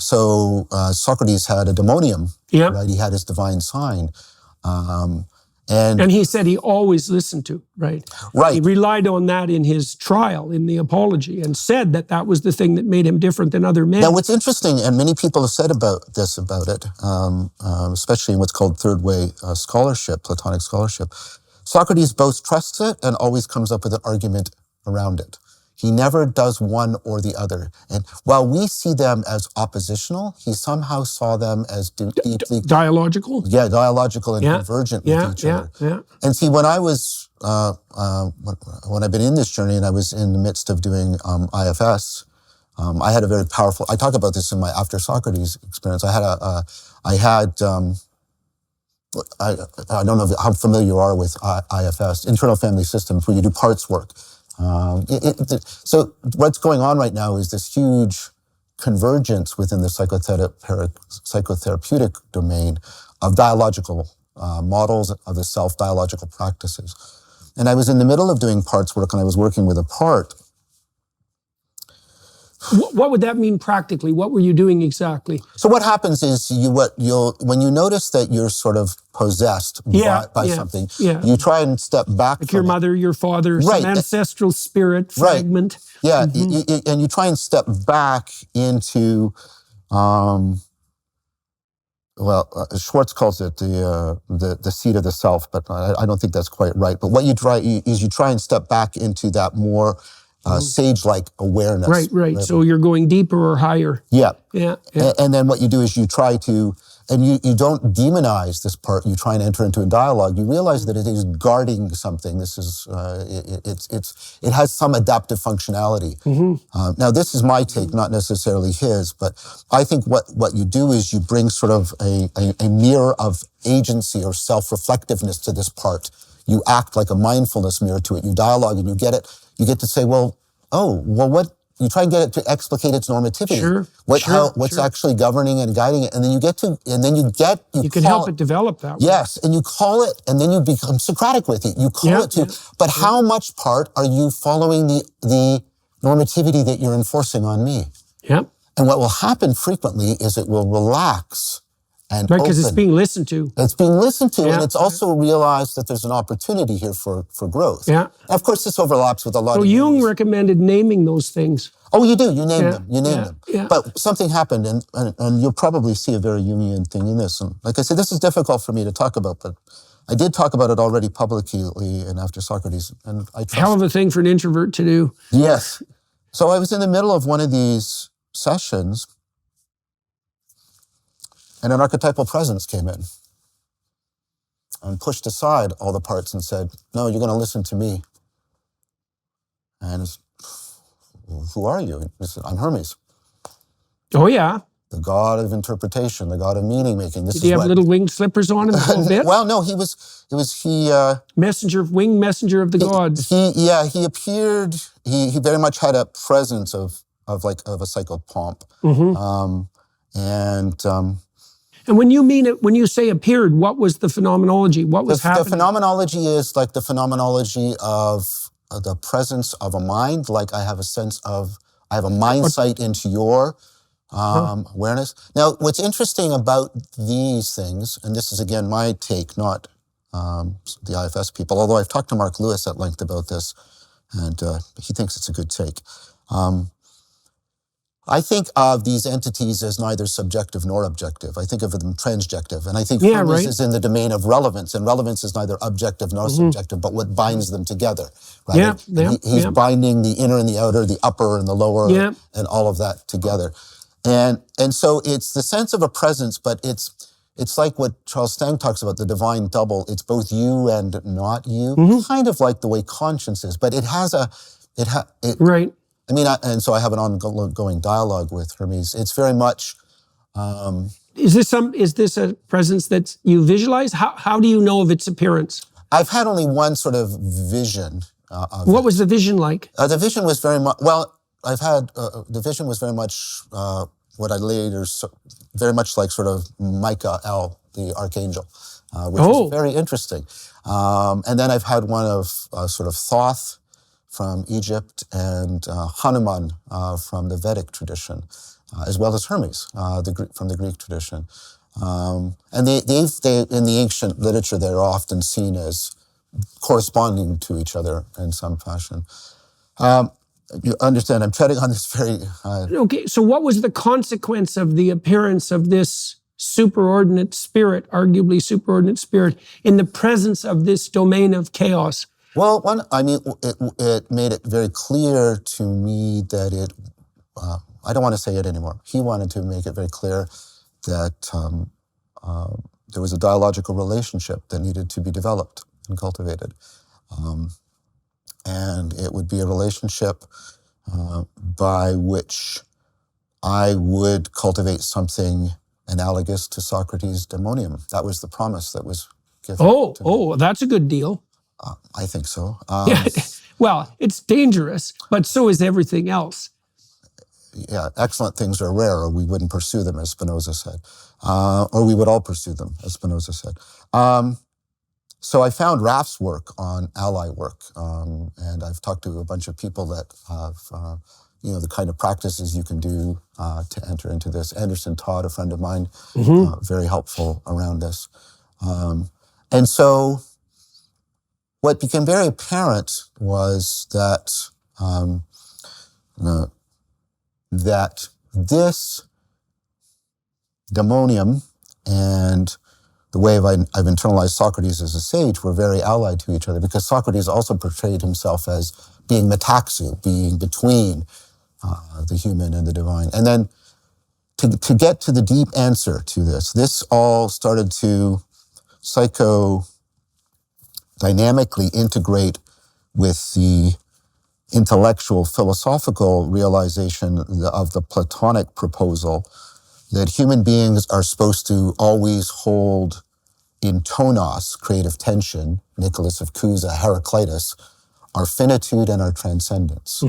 Socrates had a daemonium, Yep. right? He had his divine sign. And he said he always listened to, right? Right. He relied on that in his trial, in the apology, and said that that was the thing that made him different than other men. Now, what's interesting, and many people have said about it, especially in what's called third way scholarship, Platonic scholarship, Socrates both trusts it and always comes up with an argument around it. He never does one or the other. And while we see them as oppositional, he somehow saw them as deeply... Dialogical? Yeah, dialogical and convergent with each other. Yeah. And see, when I was, when I've been in this journey and I was in the midst of doing IFS, I had a very powerful, I talk about this in my after Socrates experience. I don't know how familiar you are with IFS, internal family systems, where you do parts work. So what's going on right now is this huge convergence within the psychotherapeutic domain of dialogical models of the self, dialogical practices. And I was in the middle of doing parts work and I was working with a part. What would that mean practically? What were you doing exactly? So what happens is when you notice that you're sort of possessed by something, you try and step back like from your mother, your father, some ancestral spirit fragment. Yeah, and you try and step back into, Schwartz calls it the seat of the self, but I don't think that's quite right. But what you try and step back into that more sage-like awareness. Right. So you're going deeper or higher. Yeah. Yeah. And then what you do is you try to, and you don't demonize this part, you try and enter into a dialogue. You realize that it is guarding something. This is, it has some adaptive functionality. Now this is my take, not necessarily his, but I think what you do is you bring sort of a mirror of agency or self-reflectiveness to this part. You act like a mindfulness mirror to it. You dialogue and you get to say, what you try and get it to explicate its normativity. What's actually governing and guiding it. And then you can help it develop that way. Yes, and you call it, and then you become Socratic with it. You call it to, but how much part are you following the normativity that you're enforcing on me? Yep. And what will happen frequently is it will relax and open. Because it's being listened to. It's being listened to, and it's also realized that there's an opportunity here for growth. Yeah. Of course, this overlaps with a lot of... So Jung recommended naming those things. Oh, you do. You name them. You name them. Yeah. But something happened, and you'll probably see a very Jungian thing in this. And like I said, this is difficult for me to talk about, but I did talk about it already publicly and after Socrates, and I trust... Hell of a thing for an introvert to do. Yes. So I was in the middle of one of these sessions, and an archetypal presence came in and pushed aside all the parts and said, no, you're going to listen to me. And who are you? He said, I'm Hermes. Oh, yeah. The god of interpretation, the god of meaning making. Did he have little winged slippers on in a little bit? Well, no, he winged messenger of the gods. He appeared, he very much had a presence of a psychopomp. And when you say appeared, what was the phenomenology? What was happening? The phenomenology is like the phenomenology of the presence of a mind, like I have a mind sight into your awareness. Now, what's interesting about these things, and this is again my take, not the IFS people, although I've talked to Mark Lewis at length about this, and he thinks it's a good take. I think of these entities as neither subjective nor objective. I think of them transjective. And I think Hermes is in the domain of relevance, and relevance is neither objective nor subjective, but what binds them together. Right? He's binding the inner and the outer, the upper and the lower, and all of that together. And so it's the sense of a presence, but it's like what Charles Stang talks about, the divine double. It's both you and not you, kind of like the way conscience is, but it has right. I mean, and so I have an ongoing dialogue with Hermes. It's very much... Is this a presence that you visualize? How do you know of its appearance? I've had only one sort of vision of What was the vision like? The vision was very much... Well, the vision was very much what I later... Very much like sort of Michael, the archangel, which was very interesting. And then I've had one of sort of Thoth, from Egypt, and Hanuman from the Vedic tradition. as well as Hermes, from the Greek tradition. And they in the ancient literature, they're often seen as corresponding to each other in some fashion. You understand, I'm treading on this very... Okay, so what was the consequence of the appearance of this superordinate spirit, arguably superordinate spirit, in the presence of this domain of chaos? Well, it made it very clear to me that I don't want to say it anymore. He wanted to make it very clear that there was a dialogical relationship that needed to be developed and cultivated. And it would be a relationship by which I would cultivate something analogous to Socrates' daemonium. That was the promise that was given to me. That's a good deal. I think so. Yeah. Well, it's dangerous, but so is everything else. Yeah, excellent things are rare, or we wouldn't pursue them, as Spinoza said. Or we would all pursue them, as Spinoza said. So I found Raph's work on ally work, and I've talked to a bunch of people that have, the kind of practices you can do to enter into this. Anderson Todd, a friend of mine, very helpful around this. And so what became very apparent was that that this daemonium and the way I've internalized Socrates as a sage were very allied to each other, because Socrates also portrayed himself as being metaxu, being between the human and the divine. And then to get to the deep answer to this all started to psychodynamically integrate with the intellectual, philosophical realization of the Platonic proposal that human beings are supposed to always hold in tonos, creative tension, Nicholas of Cusa, Heraclitus, our finitude and our transcendence.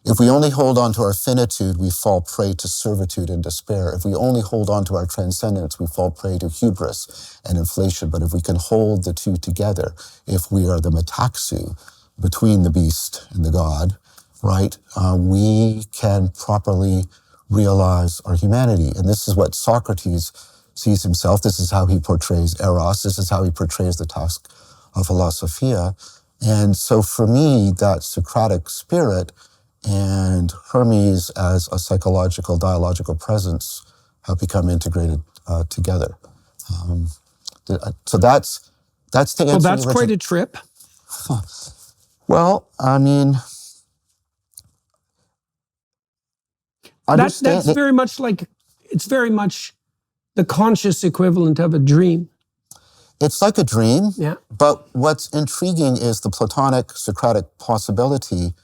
If we only hold on to our finitude, we fall prey to servitude and despair. If we only hold on to our transcendence, we fall prey to hubris and inflation. But if we can hold the two together, if we are the metaxu, between the beast and the God, right, we can properly realize our humanity. And this is what Socrates sees himself. This is how he portrays Eros. This is how he portrays the task of philosophia. And so for me, that Socratic spirit and Hermes as a psychological, dialogical presence have become integrated together. So that's the answer. Well, that's quite a trip. Well, I mean, that's very much like, it's very much the conscious equivalent of a dream. It's like a dream, yeah. But what's intriguing is the Platonic Socratic possibility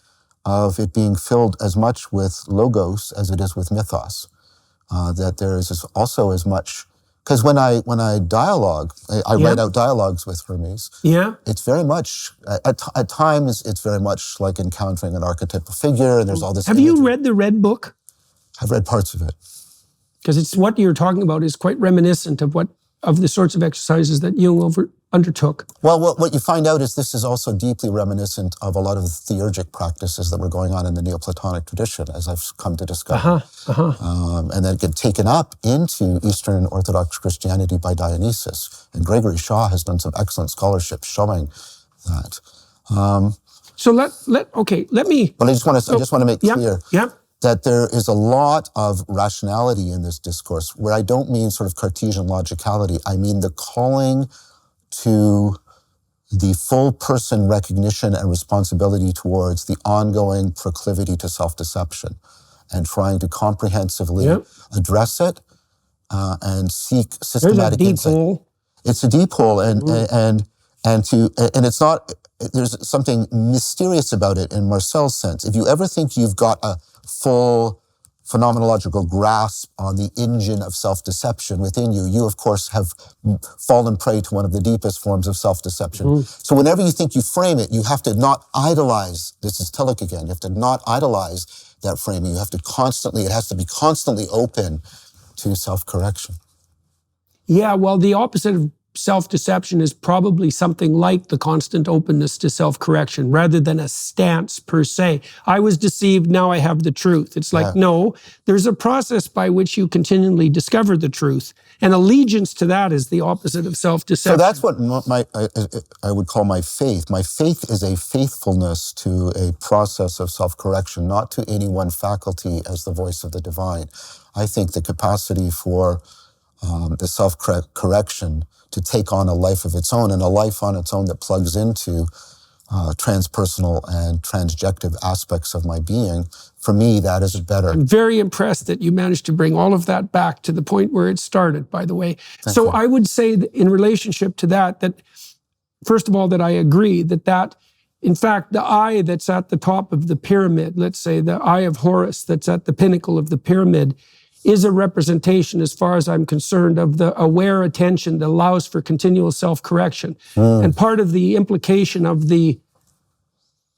of it being filled as much with logos as it is with mythos. That there is also as much, because when I dialogue, I write out dialogues with Hermes. Yeah. It's very much, at times, it's very much like encountering an archetypal figure, and there's all this. Have you read the Red Book? I've read parts of it. Because it's what you're talking about is quite reminiscent of the sorts of exercises that Jung undertook. Well, what you find out is this is also deeply reminiscent of a lot of the theurgic practices that were going on in the Neoplatonic tradition, as I've come to discover. And then get taken up into Eastern Orthodox Christianity by Dionysius. And Gregory Shaw has done some excellent scholarship showing that. So let me. But I just want to make clear. Yeah. That there is a lot of rationality in this discourse, where I don't mean sort of Cartesian logicality. I mean the calling to the full person recognition and responsibility towards the ongoing proclivity to self-deception, and trying to comprehensively address it and seek systematic insight. There's a deep hole. It's a deep hole, and it's not. There's something mysterious about it in Marcel's sense. If you ever think you've got a full phenomenological grasp on the engine of self-deception within you, you of course have fallen prey to one of the deepest forms of self-deception. So whenever you think you frame it, you have to not idolize, this is Tillich again, you have to not idolize that framing. You have to it has to be constantly open to self-correction. Yeah, well, the opposite of self-deception is probably something like the constant openness to self-correction rather than a stance per se. I was deceived, now I have the truth. It's like, no, there's a process by which you continually discover the truth. And allegiance to that is the opposite of self-deception. So that's what I would call my faith. My faith is a faithfulness to a process of self-correction, not to any one faculty as the voice of the divine. I think the capacity for the self-correction to take on a life of its own, and a life on its own that plugs into transpersonal and transjective aspects of my being, for me, that is better. I'm very impressed that you managed to bring all of that back to the point where it started, by the way. Thank you. I would say that in relationship to that, first of all, that I agree that in fact, the eye that's at the top of the pyramid, let's say the eye of Horus that's at the pinnacle of the pyramid, is a representation, as far as I'm concerned, of the aware attention that allows for continual self-correction. And part of the implication of the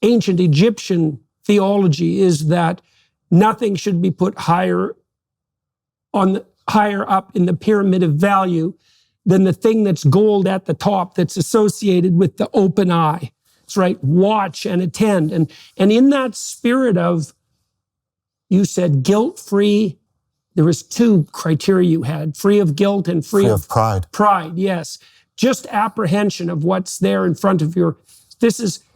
ancient Egyptian theology is that nothing should be put higher up in the pyramid of value than the thing that's gold at the top that's associated with the open eye. That's right, watch and attend. And in that spirit of, you said guilt-free, there was two criteria you had, free of guilt and free of pride. Pride, yes. Just apprehension of what's there in front of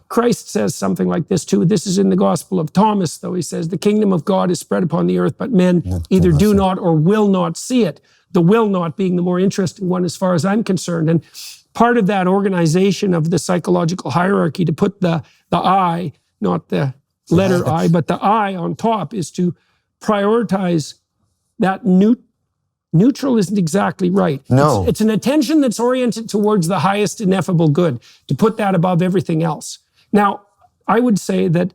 Christ says something like this too. This is in the Gospel of Thomas, though. He says, the kingdom of God is spread upon the earth, but men either do not or will not see it. The will not being the more interesting one as far as I'm concerned. And part of that organization of the psychological hierarchy to put the I, not the letter I, but the I on top, is to prioritize that neutral isn't exactly right. No. It's an attention that's oriented towards the highest ineffable good, to put that above everything else. Now, I would say that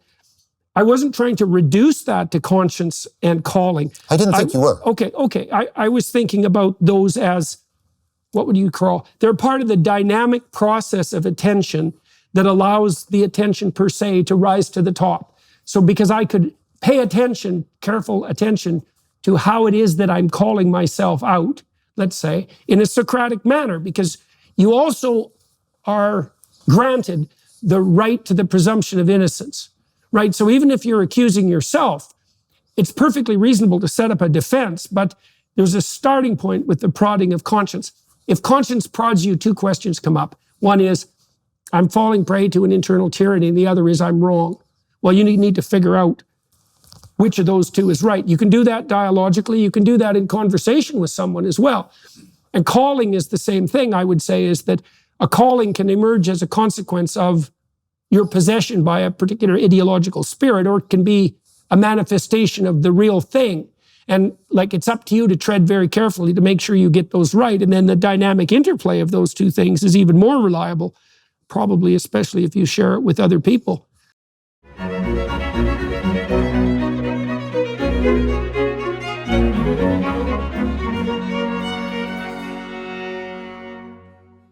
I wasn't trying to reduce that to conscience and calling. I didn't think you were. Okay. I was thinking about those as, what would you call? They're part of the dynamic process of attention that allows the attention per se to rise to the top. So because I could pay attention, careful attention, to how it is that I'm calling myself out, let's say, in a Socratic manner, because you also are granted the right to the presumption of innocence, right? So even if you're accusing yourself, it's perfectly reasonable to set up a defense, but there's a starting point with the prodding of conscience. If conscience prods you, two questions come up. One is, I'm falling prey to an internal tyranny, and the other is, I'm wrong. Well, you need to figure out which of those two is right. You can do that dialogically. You can do that in conversation with someone as well. And calling is the same thing, I would say, is that a calling can emerge as a consequence of your possession by a particular ideological spirit, or it can be a manifestation of the real thing. And like, it's up to you to tread very carefully to make sure you get those right. And then the dynamic interplay of those two things is even more reliable, probably, especially if you share it with other people.